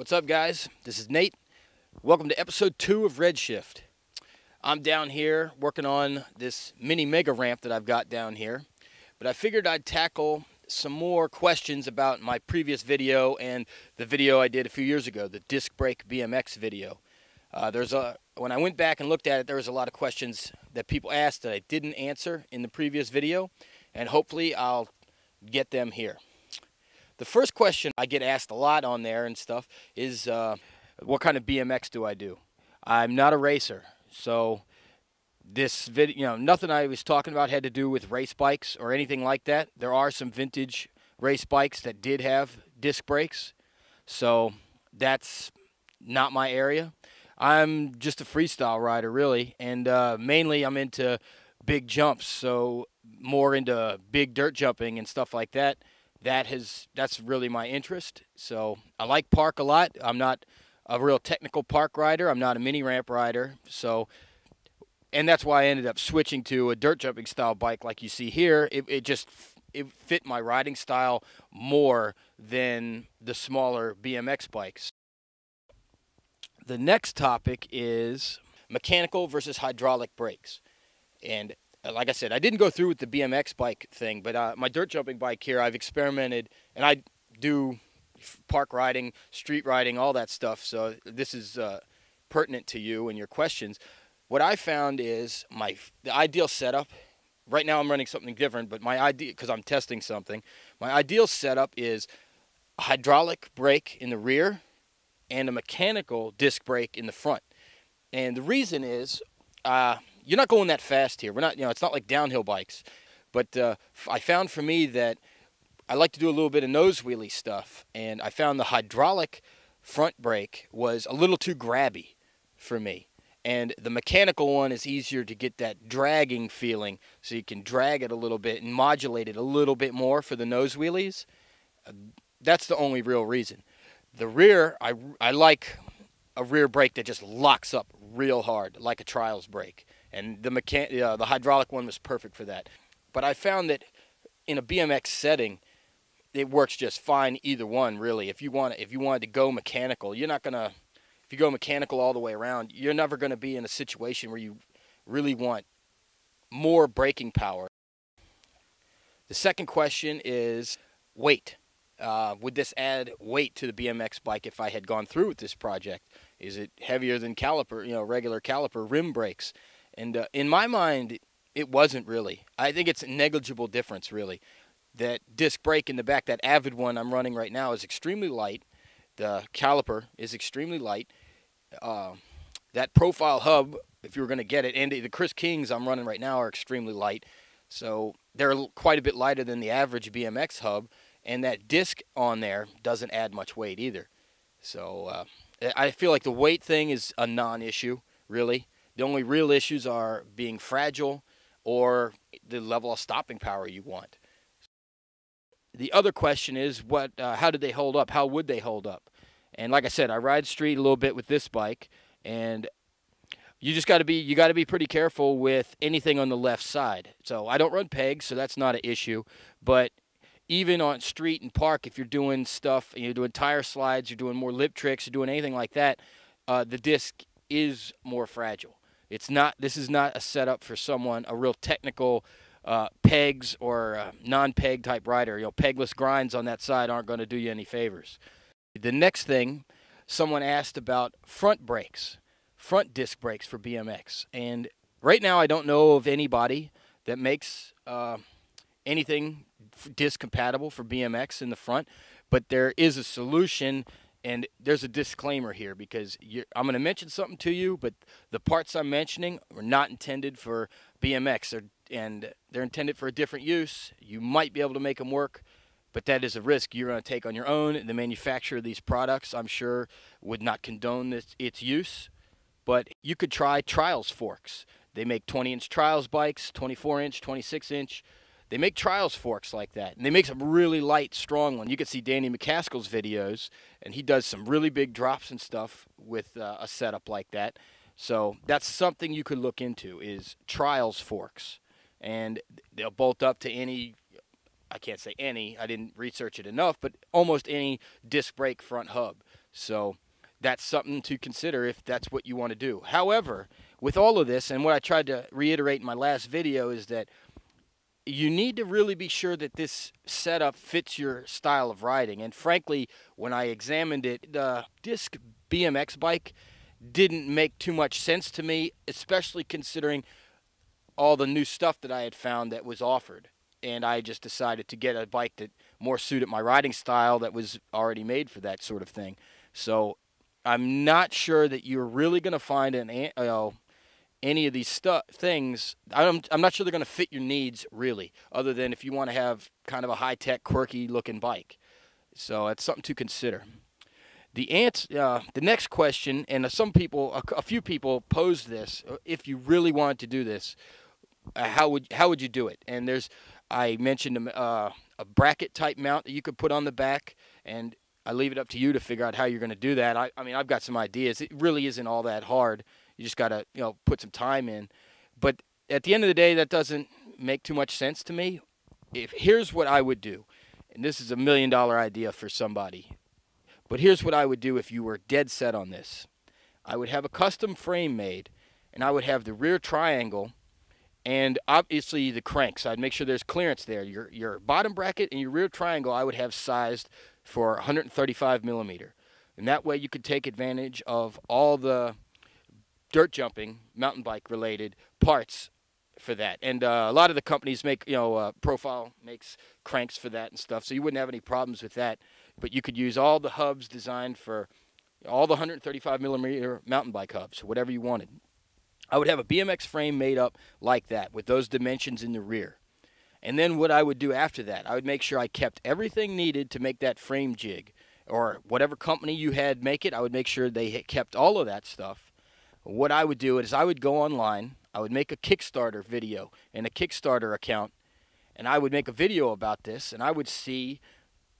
What's up, guys? This is Nate. Welcome to episode 2 of RedShift. I'm down here working on this mini mega ramp that I've got down here, but I figured I'd tackle some more questions about my previous video and the video I did a few years ago, the disc brake BMX video. When I went back and looked at it, there was a lot of questions that people asked that I didn't answer in the previous video, and hopefully I'll get them here. The first question I get asked a lot on there and stuff is, what kind of BMX do I do? I'm not a racer, so this video, nothing I was talking about had to do with race bikes or anything like that. There are some vintage race bikes that did have disc brakes, so that's not my area. I'm just a freestyle rider, really, and mainly I'm into big jumps, so more into big dirt jumping and stuff like that. That's really my interest. So I like park a lot. I'm not a real technical park rider. I'm not a mini ramp rider. And that's why I ended up switching to a dirt jumping style bike like you see here. It fit my riding style more than the smaller BMX bikes. The next topic is mechanical versus hydraulic brakes. And like I said, I didn't go through with the BMX bike thing, but my dirt jumping bike here, I've experimented, and I do park riding, street riding, all that stuff, so this is pertinent to you and your questions. What I found is the ideal setup, right now I'm running something different, but because I'm testing something, my ideal setup is a hydraulic brake in the rear and a mechanical disc brake in the front. And the reason is, you're not going that fast here. We're not, it's not like downhill bikes. But I found for me that I like to do a little bit of nose wheelie stuff, and I found the hydraulic front brake was a little too grabby for me. And the mechanical one is easier to get that dragging feeling, so you can drag it a little bit and modulate it a little bit more for the nose wheelies. That's the only real reason. The rear, I like a rear brake that just locks up real hard, like a trials brake. And the hydraulic one was perfect for that. But I found that in a BMX setting, it works just fine either one, really. If you wanted to go mechanical, if you go mechanical all the way around, you're never going to be in a situation where you really want more braking power. The second question is weight. Would this add weight to the BMX bike if I had gone through with this project? Is it heavier than regular caliper rim brakes? And in my mind, it wasn't really. I think it's a negligible difference, really. That disc brake in the back, that Avid one I'm running right now, is extremely light. The caliper is extremely light. That profile hub, if you were going to get it, and the Chris Kings I'm running right now are extremely light. So they're quite a bit lighter than the average BMX hub. And that disc on there doesn't add much weight either. So I feel like the weight thing is a non-issue, really. The only real issues are being fragile or the level of stopping power you want. The other question is, how did they hold up? How would they hold up? And like I said, I ride street a little bit with this bike, and you got to be pretty careful with anything on the left side. So I don't run pegs, so that's not an issue. But even on street and park, if you're doing stuff, you're doing tire slides, you're doing more lip tricks, you're doing anything like that, the disc is more fragile. This is not a setup for someone, a real technical pegs or non-peg type rider. Pegless grinds on that side aren't going to do you any favors. The next thing, someone asked about front disc brakes for BMX. And right now I don't know of anybody that makes anything disc compatible for BMX in the front, but there is a solution. And there's a disclaimer here because I'm going to mention something to you, but the parts I'm mentioning are not intended for BMX, and they're intended for a different use. You might be able to make them work, but that is a risk you're going to take on your own. The manufacturer of these products, I'm sure, would not condone its use, but you could try trials forks. They make 20-inch trials bikes, 24-inch, 26-inch. They make trials forks like that, and they make some really light, strong ones. You can see Danny McCaskill's videos, and he does some really big drops and stuff with a setup like that. So that's something you could look into, is trials forks, and they'll bolt up to any I can't say any, I didn't research it enough, but almost any disc brake front hub. So that's something to consider if that's what you want to do. However, with all of this, and what I tried to reiterate in my last video, is that you need to really be sure that this setup fits your style of riding. And frankly, when I examined it, the disc BMX bike didn't make too much sense to me, especially considering all the new stuff that I had found that was offered. And I just decided to get a bike that more suited my riding style, that was already made for that sort of thing. So I'm not sure that you're really going to find any of these things. I'm not sure they're going to fit your needs, really, other than if you want to have kind of a high-tech, quirky-looking bike. So it's something to consider. The next question, and a few people posed this: if you really wanted to do this, how would you do it? And I mentioned a bracket type mount that you could put on the back, and I leave it up to you to figure out how you're going to do that. I mean, I've got some ideas. It really isn't all that hard. You just got to, put some time in. But at the end of the day, that doesn't make too much sense to me. Here's what I would do, and this is $1 million idea for somebody. But here's what I would do if you were dead set on this. I would have a custom frame made, and I would have the rear triangle and obviously the cranks. I'd make sure there's clearance there. Your bottom bracket and your rear triangle I would have sized for 135 millimeter. And that way you could take advantage of all the dirt jumping, mountain bike related parts for that. And a lot of the companies make, Profile makes cranks for that and stuff, so you wouldn't have any problems with that. But you could use all the hubs designed for all the 135 millimeter mountain bike hubs, whatever you wanted. I would have a BMX frame made up like that with those dimensions in the rear. And then what I would do after that, I would make sure I kept everything needed to make that frame jig, or whatever company you had make it, I would make sure they kept all of that stuff. What I would do is I would go online, I would make a Kickstarter video and a Kickstarter account, and I would make a video about this, and I would see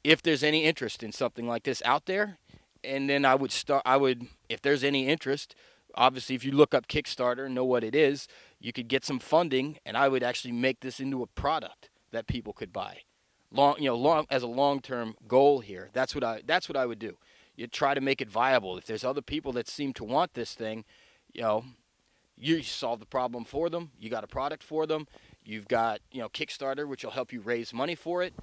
if there's any interest in something like this out there. And then if there's any interest, obviously if you look up Kickstarter and know what it is, you could get some funding, and I would actually make this into a product that people could buy. As a long-term goal here. That's what I would do. You try to make it viable. If there's other people that seem to want this thing, you solve the problem for them. You got a product for them. You've got, Kickstarter, which will help you raise money for it.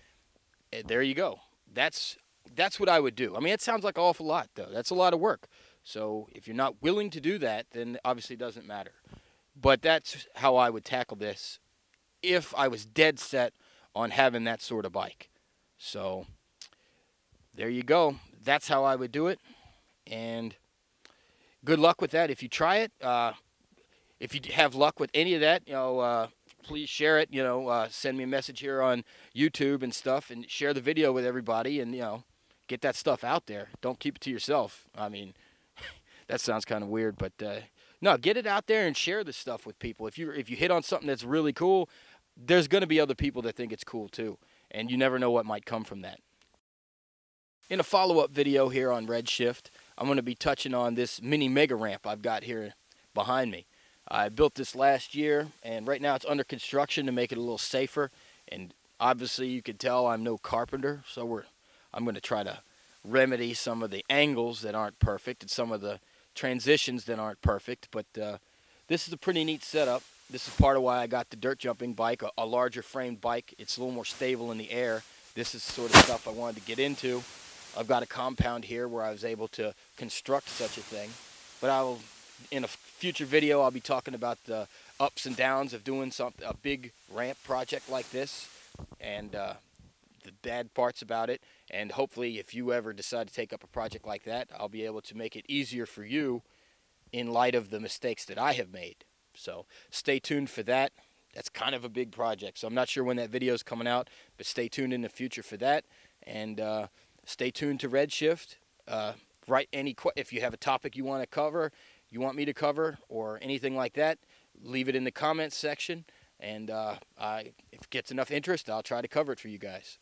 And there you go. That's what I would do. I mean, it sounds like an awful lot, though. That's a lot of work. So if you're not willing to do that, then obviously it doesn't matter. But that's how I would tackle this if I was dead set on having that sort of bike. So there you go. That's how I would do it. And good luck with that if you try it. If you have luck with any of that, please share it. Send me a message here on YouTube and stuff, and share the video with everybody, and get that stuff out there. Don't keep it to yourself. I mean, that sounds kind of weird, but no, get it out there and share the stuff with people. If you hit on something that's really cool, there's going to be other people that think it's cool too, and you never know what might come from that. In a follow-up video here on RedShift, I'm going to be touching on this mini mega ramp I've got here behind me. I built this last year, and right now it's under construction to make it a little safer. And obviously you can tell I'm no carpenter, so I'm going to try to remedy some of the angles that aren't perfect and some of the transitions that aren't perfect. But this is a pretty neat setup. This is part of why I got the dirt jumping bike, a larger framed bike. It's a little more stable in the air. This is the sort of stuff I wanted to get into. I've got a compound here where I was able to construct such a thing. But in a future video, I'll be talking about the ups and downs of doing a big ramp project like this, and the bad parts about it. And hopefully, if you ever decide to take up a project like that, I'll be able to make it easier for you in light of the mistakes that I have made. So stay tuned for that. That's kind of a big project, so I'm not sure when that video is coming out, but stay tuned in the future for that. And stay tuned to RedShift. If you have a topic you want to cover, you want me to cover, or anything like that, leave it in the comments section, and if it gets enough interest, I'll try to cover it for you guys.